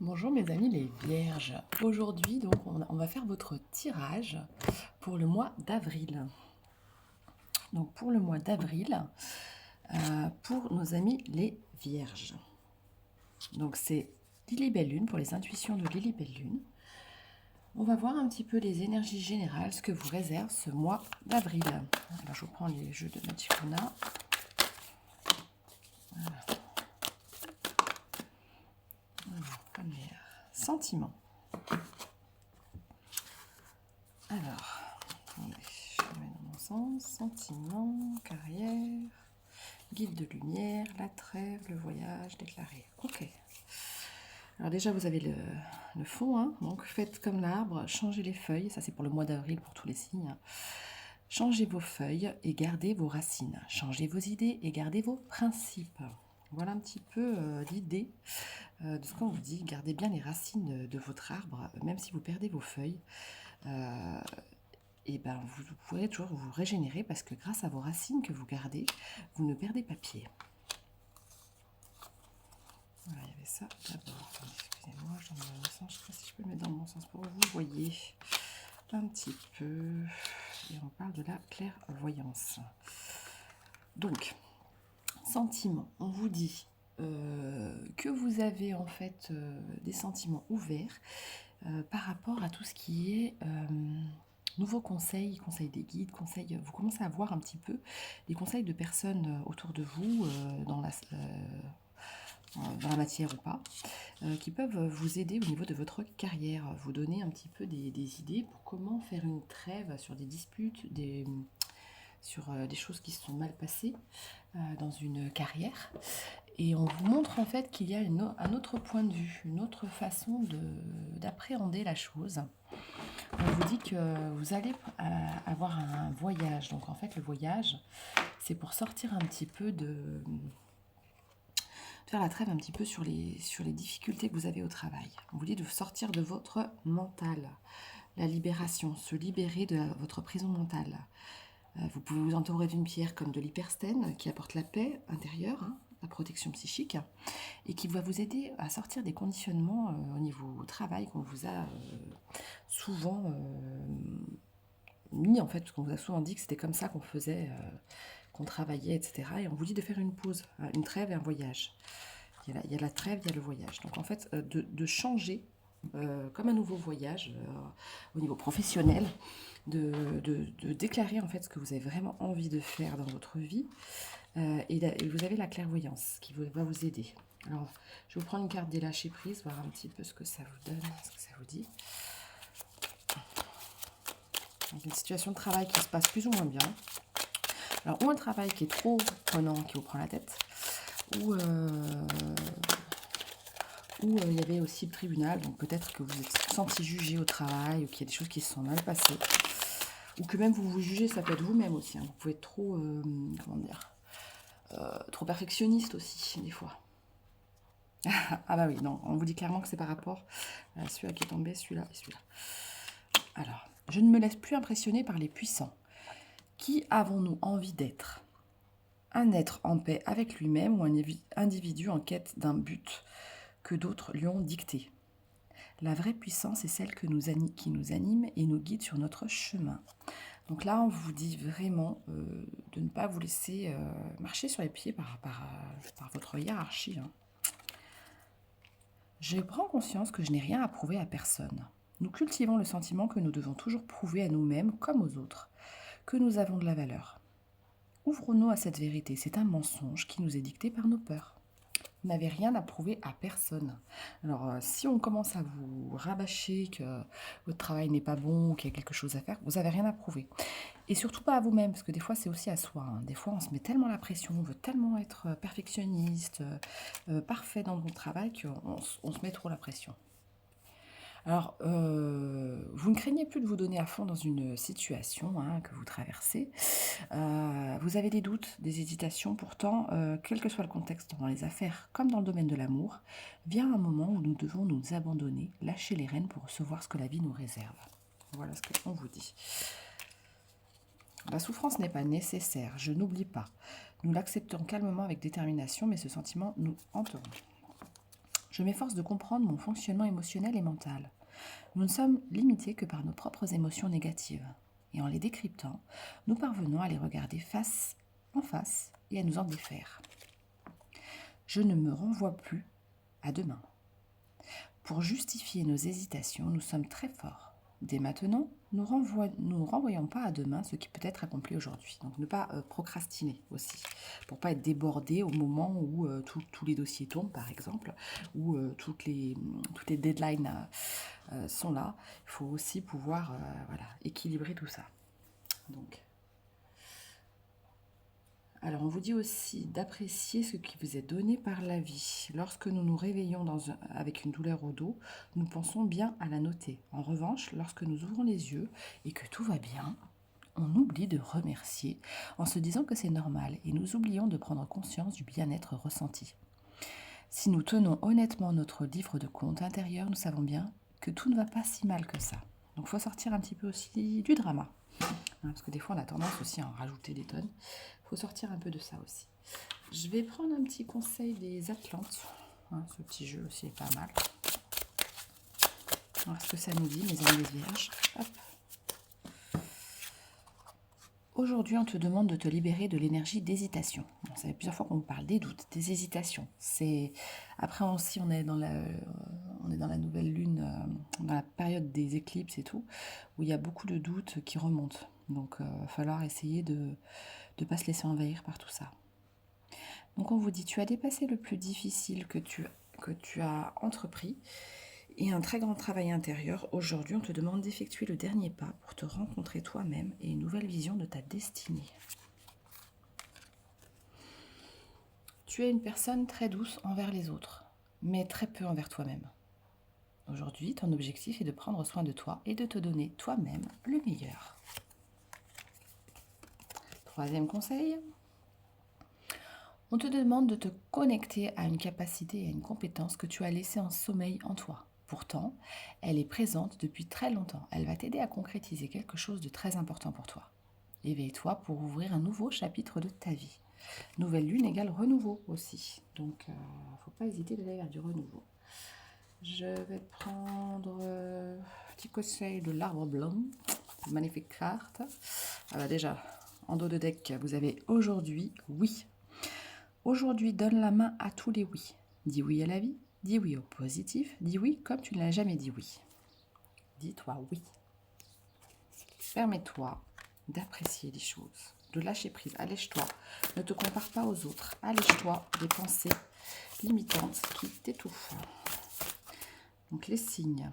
Bonjour mes amis les vierges. Aujourd'hui donc on va faire votre tirage pour le mois d'avril. Donc pour le mois d'avril, pour nos amis les vierges. Donc c'est Lily Belle Lune pour les intuitions de Lily Belle Lune. On va voir un petit peu les énergies générales, ce que vous réserve ce mois d'avril. Alors je vous prends les jeux de Magicona. Voilà. Première, sentiments. Alors, attendez, je le mets dans mon sens. Sentiments, carrière, guide de lumière, la trêve, le voyage déclaré. Ok. Alors déjà, vous avez le fond, hein, donc faites comme l'arbre, changez les feuilles, ça c'est pour le mois d'avril pour tous les signes. Changez vos feuilles et gardez vos racines. Changez vos idées et gardez vos principes. Voilà un petit peu l'idée de ce qu'on vous dit. Gardez bien les racines de votre arbre, même si vous perdez vos feuilles. Et ben vous pourrez toujours vous régénérer parce que grâce à vos racines que vous gardez, vous ne perdez pas pied. Voilà, il y avait ça d'abord. Excusez-moi, je ne sais pas si je peux le mettre dans mon sens pour vous voyez un petit peu. Et on parle de la clairvoyance. Donc, sentiments, on vous dit que vous avez en fait des sentiments ouverts par rapport à tout ce qui est nouveaux conseils, conseils des guides, conseils, vous commencez à voir un petit peu les conseils de personnes autour de vous dans la matière ou pas, qui peuvent vous aider au niveau de votre carrière, vous donner un petit peu des idées pour comment faire une trêve sur des disputes, sur des choses qui se sont mal passées dans une carrière. Et on vous montre en fait qu'il y a un autre point de vue, une autre façon d'appréhender la chose. On vous dit que vous allez avoir un voyage. Donc en fait le voyage, c'est pour sortir un petit peu de faire la trêve un petit peu sur les difficultés que vous avez au travail. On vous dit de sortir de votre mental, la libération, se libérer de votre prison mentale. Vous pouvez vous entourer d'une pierre comme de l'hyperstène qui apporte la paix intérieure, hein, la protection psychique, et qui va vous aider à sortir des conditionnements au niveau travail qu'on vous a souvent mis, en fait, parce qu'on vous a souvent dit que c'était comme ça qu'on faisait, qu'on travaillait, etc. Et on vous dit de faire une pause, une trêve et un voyage. Il y a la trêve, il y a le voyage. Donc en fait, de changer comme un nouveau voyage au niveau professionnel, de déclarer en fait ce que vous avez vraiment envie de faire dans votre vie. Et vous avez la clairvoyance qui va vous aider. Alors, je vais vous prendre une carte des lâcher prise, voir un petit peu ce que ça vous donne, ce que ça vous dit. Donc, une situation de travail qui se passe plus ou moins bien. Alors, ou un travail qui est trop prenant, qui vous prend la tête, ou il y avait aussi le tribunal, donc peut-être que vous êtes senti jugé au travail, ou qu'il y a des choses qui se sont mal passées, ou que même vous vous jugez, ça peut être vous-même aussi, hein. Vous pouvez être trop, comment dire, trop perfectionniste aussi, des fois. Ah bah oui, non, on vous dit clairement que c'est par rapport à celui-là qui est tombé, celui-là et celui-là. Alors, je ne me laisse plus impressionner par les puissants. Qui avons-nous envie d'être? Un être en paix avec lui-même ou un individu en quête d'un but que d'autres lui ont dicté? La vraie puissance est celle qui nous anime et nous guide sur notre chemin. Donc là, on vous dit vraiment de ne pas vous laisser marcher sur les pieds par votre hiérarchie, hein. Je prends conscience que je n'ai rien à prouver à personne. Nous cultivons le sentiment que nous devons toujours prouver à nous-mêmes comme aux autres, que nous avons de la valeur. Ouvrons-nous à cette vérité, c'est un mensonge qui nous est dicté par nos peurs. Vous n'avez rien à prouver à personne. Alors, si on commence à vous rabâcher que votre travail n'est pas bon, qu'il y a quelque chose à faire, vous n'avez rien à prouver. Et surtout pas à vous-même, parce que des fois, c'est aussi à soi, hein. Des fois, on se met tellement la pression, on veut tellement être perfectionniste, parfait dans notre travail, qu'on se met trop la pression. Alors, vous ne craignez plus de vous donner à fond dans une situation, hein, que vous traversez. Vous avez des doutes, des hésitations, pourtant, quel que soit le contexte dans les affaires comme dans le domaine de l'amour, vient un moment où nous devons nous abandonner, lâcher les rênes pour recevoir ce que la vie nous réserve. Voilà ce qu'on vous dit. La souffrance n'est pas nécessaire, je n'oublie pas. Nous l'acceptons calmement avec détermination, mais ce sentiment nous hantera. Je m'efforce de comprendre mon fonctionnement émotionnel et mental. Nous ne sommes limités que par nos propres émotions négatives. Et en les décryptant, nous parvenons à les regarder face en face et à nous en défaire. Je ne me renvoie plus à demain. Pour justifier nos hésitations, nous sommes très forts. Dès maintenant, nous renvoyons pas à demain ce qui peut être accompli aujourd'hui. Donc ne pas procrastiner aussi, pour pas être débordé au moment où tous les dossiers tombent, par exemple, ou toutes les deadlines sont là. Il faut aussi pouvoir équilibrer tout ça. Donc, alors, on vous dit aussi d'apprécier ce qui vous est donné par la vie. Lorsque nous nous réveillons avec une douleur au dos, nous pensons bien à la noter. En revanche, lorsque nous ouvrons les yeux et que tout va bien, on oublie de remercier en se disant que c'est normal et nous oublions de prendre conscience du bien-être ressenti. Si nous tenons honnêtement notre livre de compte intérieur, nous savons bien que tout ne va pas si mal que ça. Donc, il faut sortir un petit peu aussi du drama. Parce que des fois, on a tendance aussi à en rajouter des tonnes. Il faut sortir un peu de ça aussi. Je vais prendre un petit conseil des Atlantes. Ce petit jeu aussi est pas mal. Alors, ce que ça nous dit, mes amis les vierges. Hop. Aujourd'hui, on te demande de te libérer de l'énergie d'hésitation. Bon, ça fait plusieurs fois qu'on vous parle des doutes, des hésitations. Après aussi, on est dans la nouvelle lune, dans la période des éclipses et tout, où il y a beaucoup de doutes qui remontent. Donc, il va falloir essayer de ne pas se laisser envahir par tout ça. Donc, on vous dit, tu as dépassé le plus difficile que tu as entrepris et un très grand travail intérieur. Aujourd'hui, on te demande d'effectuer le dernier pas pour te rencontrer toi-même et une nouvelle vision de ta destinée. Tu es une personne très douce envers les autres, mais très peu envers toi-même. Aujourd'hui, ton objectif est de prendre soin de toi et de te donner toi-même le meilleur. Troisième conseil, on te demande de te connecter à une capacité et à une compétence que tu as laissée en sommeil en toi. Pourtant, elle est présente depuis très longtemps. Elle va t'aider à concrétiser quelque chose de très important pour toi. Éveille-toi pour ouvrir un nouveau chapitre de ta vie. Nouvelle lune égale renouveau aussi. Donc, il ne faut pas hésiter d'aller vers du renouveau. Je vais prendre petit conseil de l'arbre blanc. Magnifique carte. Alors déjà, en dos de deck, vous avez aujourd'hui oui. Aujourd'hui, donne la main à tous les oui. Dis oui à la vie, dis oui au positif, dis oui comme tu ne l'as jamais dit oui. Dis-toi oui. Permets-toi d'apprécier les choses, de lâcher prise. Allège-toi. Ne te compare pas aux autres. Allège-toi des pensées limitantes qui t'étouffent. Donc les signes.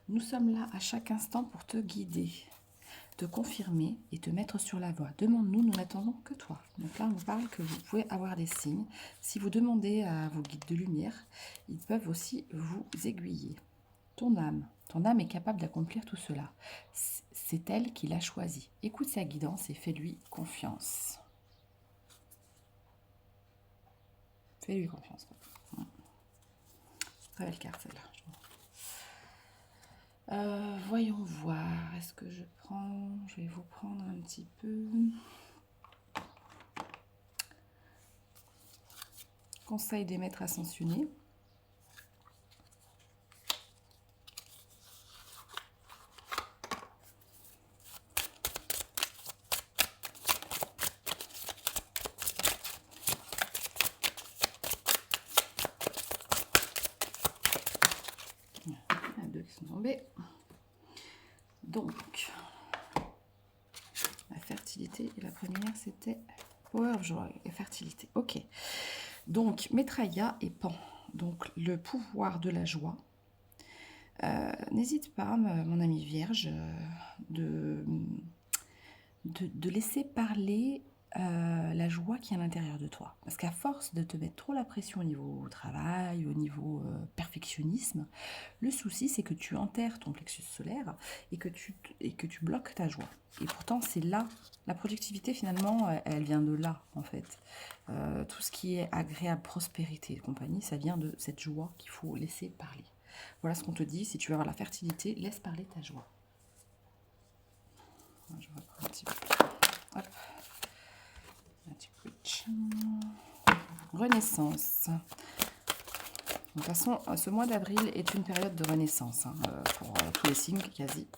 Nous sommes là à chaque instant pour te guider, te confirmer et te mettre sur la voie. Demande-nous, nous n'attendons que toi. Donc là, on vous parle que vous pouvez avoir des signes. Si vous demandez à vos guides de lumière, ils peuvent aussi vous aiguiller. Ton âme est capable d'accomplir tout cela. C'est elle qui l'a choisi. Écoute sa guidance et fais-lui confiance. Fais-lui confiance. Très belle carte celle-là. Voyons voir. Est-ce que je vais vous prendre un petit peu. Conseil des maîtres ascensionnés. Donc, la fertilité, et la première, c'était Power of Joy et fertilité. Ok. Donc, Maitreya et Pan. Donc, le pouvoir de la joie. N'hésite pas, mon ami vierge, de laisser parler la joie qui est à l'intérieur de toi. Parce qu'à force de te mettre trop la pression au niveau travail, au niveau perfectionnisme, le souci c'est que tu enterres ton plexus solaire et que tu bloques ta joie. Et pourtant c'est là, la productivité finalement, elle vient de là en fait. Tout ce qui est agréable, prospérité et compagnie, ça vient de cette joie qu'il faut laisser parler. Voilà ce qu'on te dit, si tu veux avoir la fertilité, laisse parler ta joie. Je vais reprendre un petit peu. Hop. Un petit peu. Renaissance. De toute façon, ce mois d'avril est une période de renaissance hein, pour tous les signes quasi.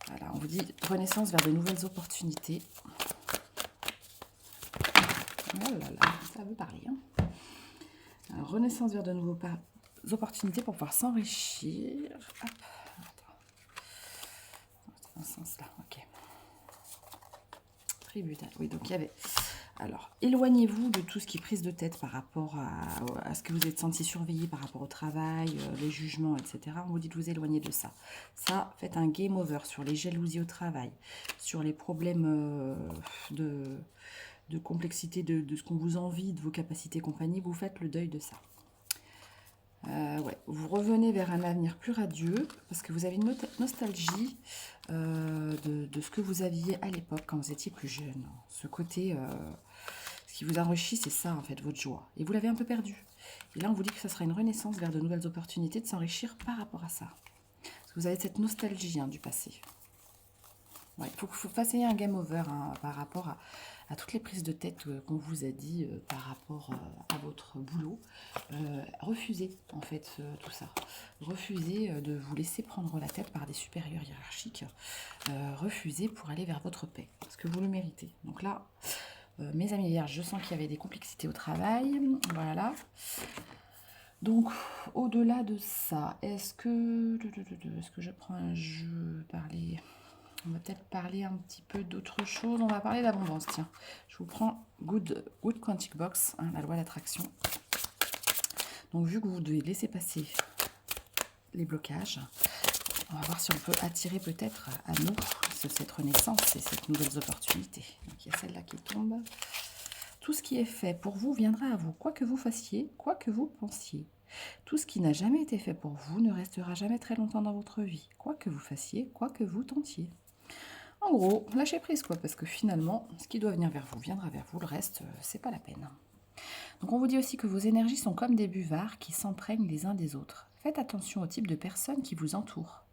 Voilà, on vous dit renaissance vers de nouvelles opportunités. Oh là là, ça veut parler. Hein. Alors, renaissance vers de nouvelles opportunités pour pouvoir s'enrichir. Hop, attends. Dans ce sens-là, ok. Tributaire, oui, donc il y avait... Alors, éloignez-vous de tout ce qui est prise de tête par rapport à ce que vous êtes senti surveillé par rapport au travail, les jugements, etc. On vous dit de vous éloigner de ça. Ça, faites un game over sur les jalousies au travail, sur les problèmes de complexité de ce qu'on vous envie, de vos capacités et compagnie. Vous faites le deuil de ça. Ouais, vous revenez vers un avenir plus radieux parce que vous avez une nostalgie de ce que vous aviez à l'époque quand vous étiez plus jeune. Ce côté, ce qui vous enrichit, c'est ça en fait, votre joie. Et vous l'avez un peu perdu. Et là, on vous dit que ça sera une renaissance vers de nouvelles opportunités de s'enrichir par rapport à ça. Parce que vous avez cette nostalgie hein, du passé. Ouais, il faut que vous fassiez un game over hein, par rapport à toutes les prises de tête qu'on vous a dit par rapport à votre boulot. Refusez en fait tout ça. Refusez de vous laisser prendre la tête par des supérieurs hiérarchiques. Refusez pour aller vers votre paix, parce que vous le méritez. Donc là, mes amis vierges, je sens qu'il y avait des complexités au travail. Voilà. Donc, au-delà de ça, est-ce que je prends un jeu, parler... On va peut-être parler un petit peu d'autre chose. On va parler d'abondance. Tiens, je vous prends Good Quantic Box, hein, la loi d'attraction. Donc, vu que vous devez laisser passer les blocages, on va voir si on peut attirer peut-être à nous cette renaissance et cette nouvelles opportunités. Donc, il y a celle-là qui tombe. Tout ce qui est fait pour vous viendra à vous, quoi que vous fassiez, quoi que vous pensiez. Tout ce qui n'a jamais été fait pour vous ne restera jamais très longtemps dans votre vie, quoi que vous fassiez, quoi que vous tentiez. En gros, lâchez prise quoi, parce que finalement, ce qui doit venir vers vous viendra vers vous, le reste, c'est pas la peine. Donc on vous dit aussi que vos énergies sont comme des buvards qui s'emprègnent les uns des autres. Faites attention au type de personnes qui vous entourent,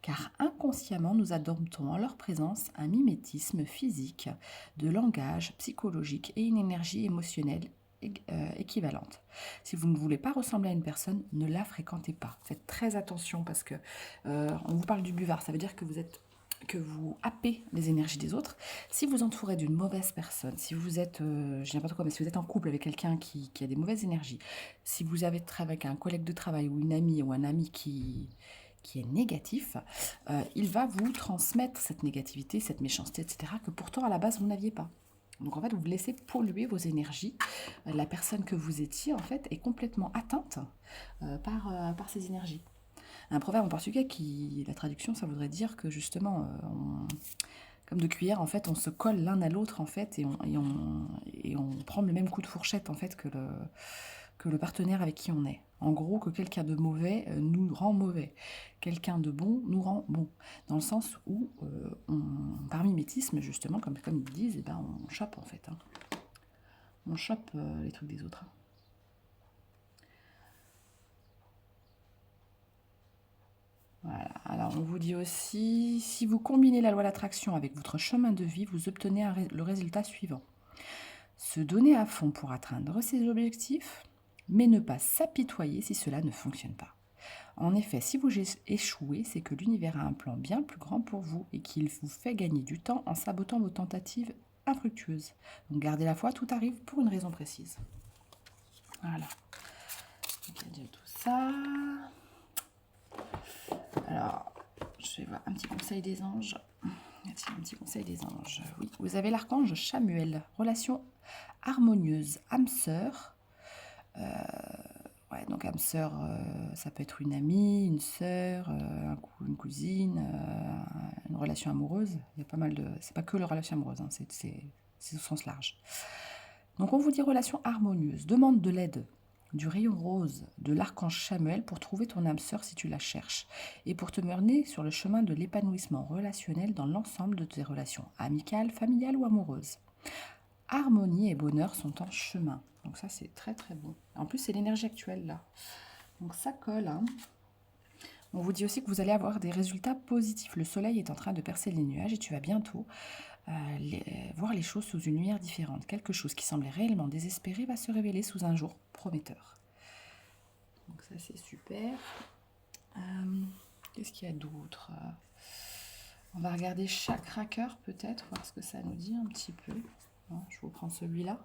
car inconsciemment nous adoptons en leur présence un mimétisme physique, de langage psychologique et une énergie émotionnelle équivalente. Si vous ne voulez pas ressembler à une personne, ne la fréquentez pas. Faites très attention parce que on vous parle du buvard, ça veut dire que vous happez les énergies des autres. Si vous entourez d'une mauvaise personne, si vous êtes, je dis n'importe quoi, mais si vous êtes en couple avec quelqu'un qui a des mauvaises énergies, si vous avez avec un collègue de travail ou une amie ou un ami qui est négatif, il va vous transmettre cette négativité, cette méchanceté, etc., que pourtant à la base vous n'aviez pas. Donc en fait, vous laissez polluer vos énergies. La personne que vous étiez, en fait, est complètement atteinte par ces énergies. Un proverbe en portugais qui, la traduction, ça voudrait dire que justement, comme de cuillère, en fait, on se colle l'un à l'autre, en fait, et on prend le même coup de fourchette, en fait, que le partenaire avec qui on est. En gros, que quelqu'un de mauvais nous rend mauvais. Quelqu'un de bon nous rend bon. Dans le sens où, par mimétisme, justement, comme ils disent, eh ben, on chope, en fait. Hein. On chope les trucs des autres. Hein. Voilà. Alors, on vous dit aussi, si vous combinez la loi d'attraction avec votre chemin de vie, vous obtenez le résultat suivant. Se donner à fond pour atteindre ses objectifs, mais ne pas s'apitoyer si cela ne fonctionne pas. En effet, si vous échouez, c'est que l'univers a un plan bien plus grand pour vous et qu'il vous fait gagner du temps en sabotant vos tentatives infructueuses. Donc gardez la foi, tout arrive pour une raison précise. Voilà. Donc il y a déjà tout ça. Alors, je vais voir un petit conseil des anges. Un petit conseil des anges. Oui, vous avez l'archange Chamuel, relation harmonieuse, âme sœur. Ouais, donc âme sœur, ça peut être une amie, une sœur, une cousine, une relation amoureuse. Il y a pas mal de. C'est pas que la relation amoureuse, hein, c'est au sens large. Donc on vous dit relation harmonieuse. Demande de l'aide du rayon rose de l'archange Chamuel pour trouver ton âme sœur si tu la cherches et pour te mener sur le chemin de l'épanouissement relationnel dans l'ensemble de tes relations amicales, familiales ou amoureuses. Harmonie et bonheur sont en chemin. Donc ça, c'est très très bon. En plus, c'est l'énergie actuelle là. Donc ça colle. Hein. On vous dit aussi que vous allez avoir des résultats positifs. Le soleil est en train de percer les nuages et tu vas bientôt voir les choses sous une lumière différente. Quelque chose qui semblait réellement désespéré va se révéler sous un jour prometteur. Donc ça, c'est super. Qu'est-ce qu'il y a d'autre? On va regarder chakra cœur peut-être, voir ce que ça nous dit un petit peu. Hein, je vous prends celui-là.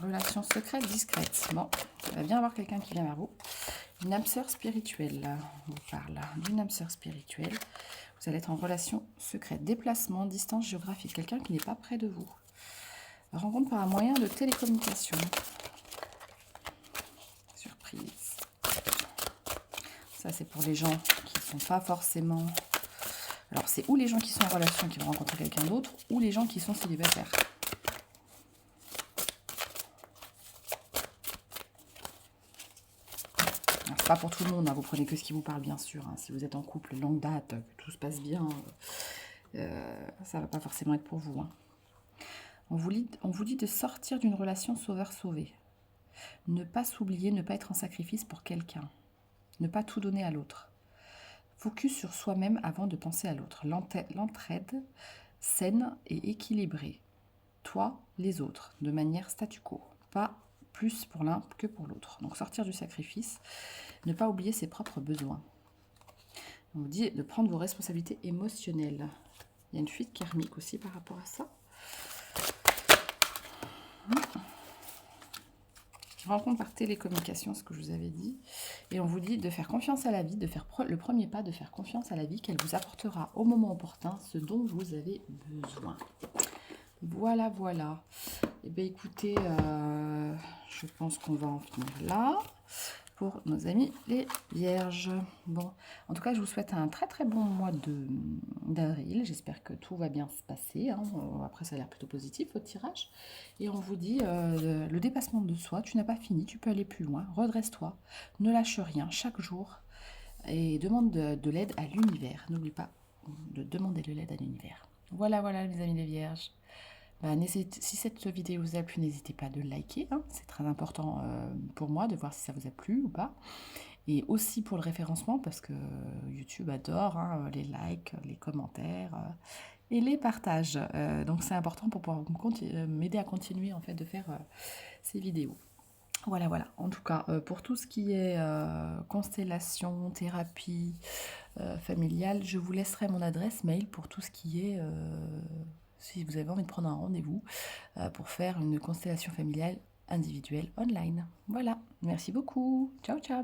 Relation secrète, discrète. Bon, il va bien avoir quelqu'un qui vient vers vous. Une âme sœur spirituelle, on vous parle d'une âme sœur spirituelle. Vous allez être en relation secrète, déplacement, distance géographique, quelqu'un qui n'est pas près de vous. Rencontre par un moyen de télécommunication. Surprise. Ça, c'est pour les gens qui ne sont pas forcément... Alors, c'est ou les gens qui sont en relation qui vont rencontrer quelqu'un d'autre, ou les gens qui sont célibataires. C'est pas pour tout le monde, hein, vous prenez que ce qui vous parle, bien sûr. Hein. Si vous êtes en couple longue date, que tout se passe bien, ça va pas forcément être pour vous. Hein. On vous dit de sortir d'une relation sauveur-sauvé. Ne pas s'oublier, ne pas être en sacrifice pour quelqu'un. Ne pas tout donner à l'autre. Focus sur soi-même avant de penser à l'autre. L'entraide saine et équilibrée. Toi, les autres, de manière statu quo. Pas plus pour l'un que pour l'autre. Donc sortir du sacrifice, ne pas oublier ses propres besoins. On vous dit de prendre vos responsabilités émotionnelles. Il y a une fuite karmique aussi par rapport à ça. Rencontre par télécommunication, ce que je vous avais dit. Et on vous dit de faire confiance à la vie, de faire le premier pas, de faire confiance à la vie, qu'elle vous apportera au moment opportun ce dont vous avez besoin. Voilà, voilà. Eh bien, écoutez, je pense qu'on va en finir là pour nos amis les vierges. Bon, en tout cas, je vous souhaite un très très bon mois d'avril. J'espère que tout va bien se passer. Hein. Après, ça a l'air plutôt positif, votre tirage. Et on vous dit, le dépassement de soi, tu n'as pas fini, tu peux aller plus loin. Redresse-toi, ne lâche rien chaque jour et demande de l'aide à l'univers. N'oublie pas de demander de l'aide à l'univers. Voilà, voilà, mes amis les vierges. Si cette vidéo vous a plu, n'hésitez pas de liker. Hein. C'est très important pour moi de voir si ça vous a plu ou pas. Et aussi pour le référencement, parce que YouTube adore les likes, les commentaires et les partages. Donc c'est important pour pouvoir m'aider à continuer en fait de faire ces vidéos. Voilà, voilà. En tout cas, pour tout ce qui est constellation, thérapie familiale, je vous laisserai mon adresse mail pour tout ce qui est... si vous avez envie de prendre un rendez-vous pour faire une constellation familiale individuelle online. Voilà, merci beaucoup. Ciao, ciao.